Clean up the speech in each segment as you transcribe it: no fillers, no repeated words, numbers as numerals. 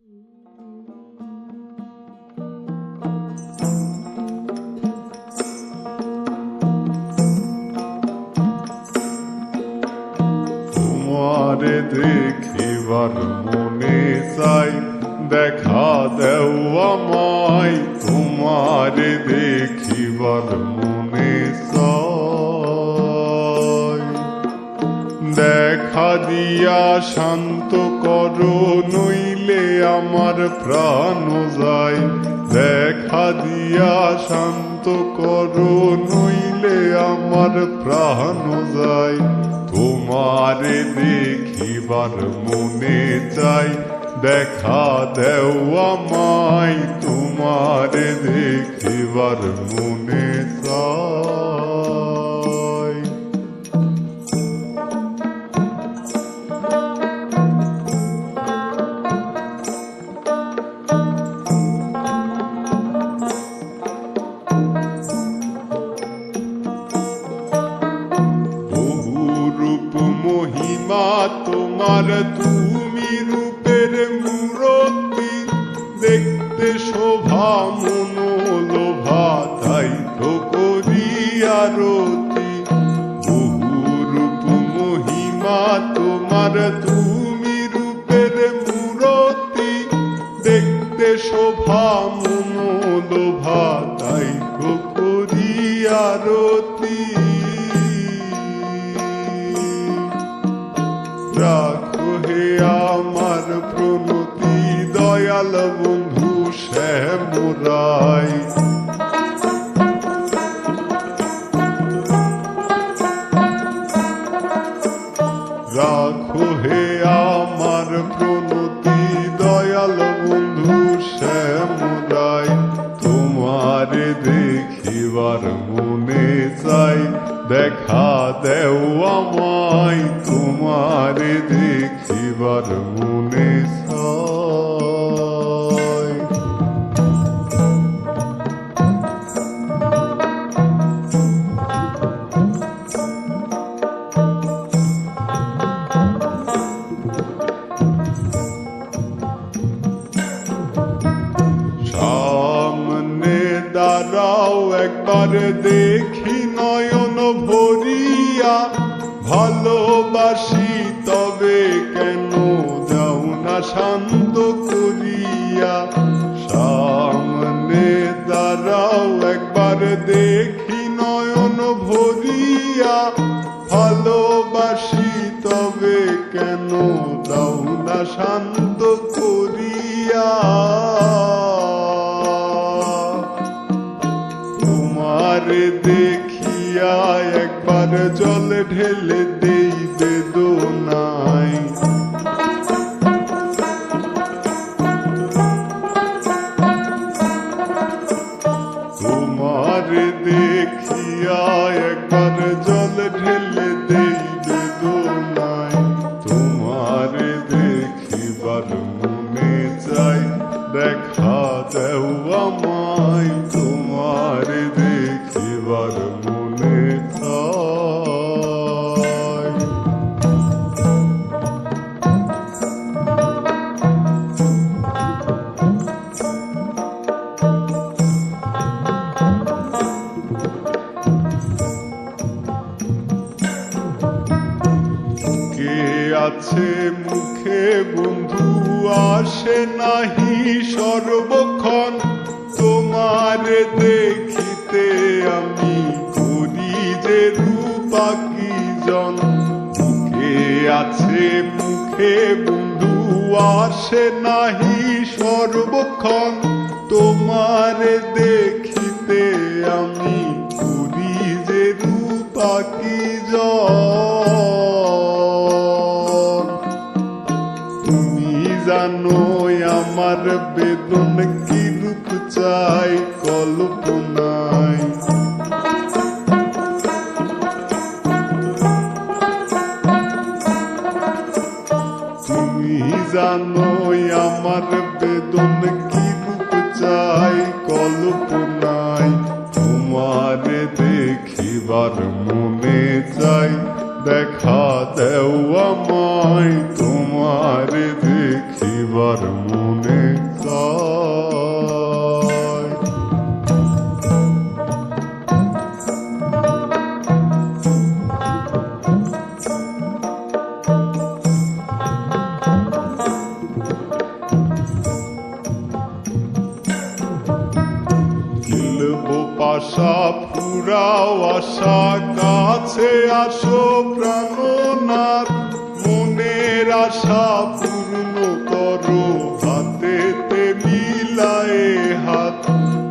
তোমারে দেখিবার মনে চাই, দেখা দেও আমায়। তোমারে দেখিবার মনে চাই, দেখা দিয়া শান্ত করো, নইলে আমার প্রাণ যায়। দেখা দিয়া শান্ত করো, নইলে আমার প্রাণ যায়। তোমারে দেখিবার মনে চাই, দেখা দেও আমায়। তোমারে দেখিবার মনে চাই। মহিমা তোমার, তুমি রূপের মূরতি। দেখতে শোভা মনোলোভা, তাই তো করি আরতি। বহুরূপ মহিমা তোমার, তুমি রূপের মূরতি। দেখতে শোভা মনোলোভা, তাই তো করি আরতি। রাখো হে আমার প্রণতি, দয়াল বন্ধু শ্যামরায়। রাখো হে আমার প্রণতি, দয়াল বন্ধু শ্যামরায়। তোমারে দেখিবার মনে চাই, দেখা দেও আমায়। তোমারে দেখিবার মনে চাই। সামনে দাঁড়াও একবার, দেখি নয়ন ভরিয়া। ভালোবাসি তবে কেন যাও না শান্ত করিয়া। সামনে দাঁড়াও একবার, দেখি নয়ন ভরিয়া। ভালোবাসি তবে কেন যাও না শান্ত করিয়া। তোমারে দেখিয়া একবার জল ঢেলে দেই বেদনায়। তোমারে দেখিয়া একবার জল ঢেলে দেই বেদনায়। তোমারে দেখিবার মনে চাই, দেখা দেও আমায়। তোমারে দেখিবার মনে চাই। কে আছে মুখে বন্ধু, আসে নাহি সর্বক্ষণ। তোমারে দেখিতে আমি করি যে রূপাকিজন। কে আছে মুখে বন্ধু, আসে নাহি সর্বক্ষণ। তোমারে দেখিতে আমি করি যে রূপাকিজন। তুমি জানো আমার বেদন কি রূপ চাই কল্পনায়। তুমি জানো আমার বেদন কি রূপ চাই কল্পনায়। তোমারে দেখিবার মনে চাই, দেখা দেও আমায়। তোমারে দেখিবার মনে আশা ফুরাও আশা কাছে আসো প্রাণনাথ মনের আশা পূর্ণ করো হাতেতে মিলায়ে হাত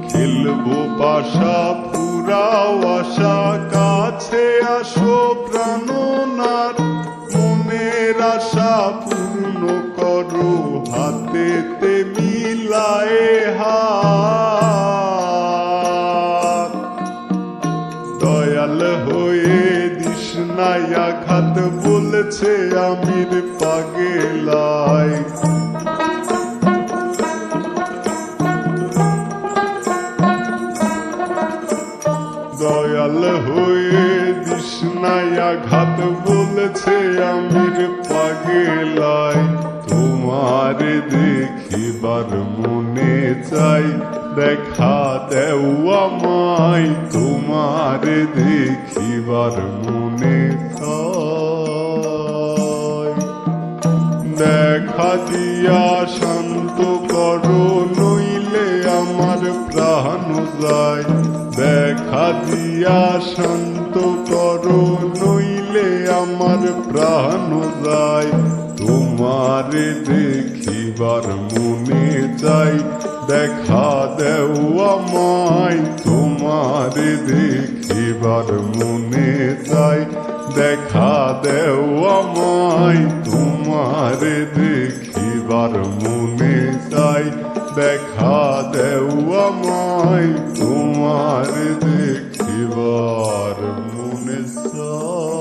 খেলবো পাশা ফুরাও আশা কাছে আসো প্রাণনাথ মনের আশা পূর্ণ করো হাতেতে মিলায়ে হাত দয়াল হয়ে দিস নাই আঘাত বলেছে আমির পাগেলায় দয়াল হয়ে দিস নাই আঘাত বলেছে আমির পাগেলায় তোমার দেখিবার মনে চাই দেখা দেও আমায় তোমার দেখিবার মনে চাই দেখা দিয়া শান্ত করো নইলে আমার প্রাণ যায় দেখা দিয়া শান্ত করো নইলে আমার প্রাণ যায় তোমার দেখিবার মনে চাই দেখা দেও আমায় তোমার দেখিবার মনে চাই দেখা দেও আমায় তোমার দেখিবার মনে চাই দেখা দেও আমায় তোমার দেখিবার মনে চাই।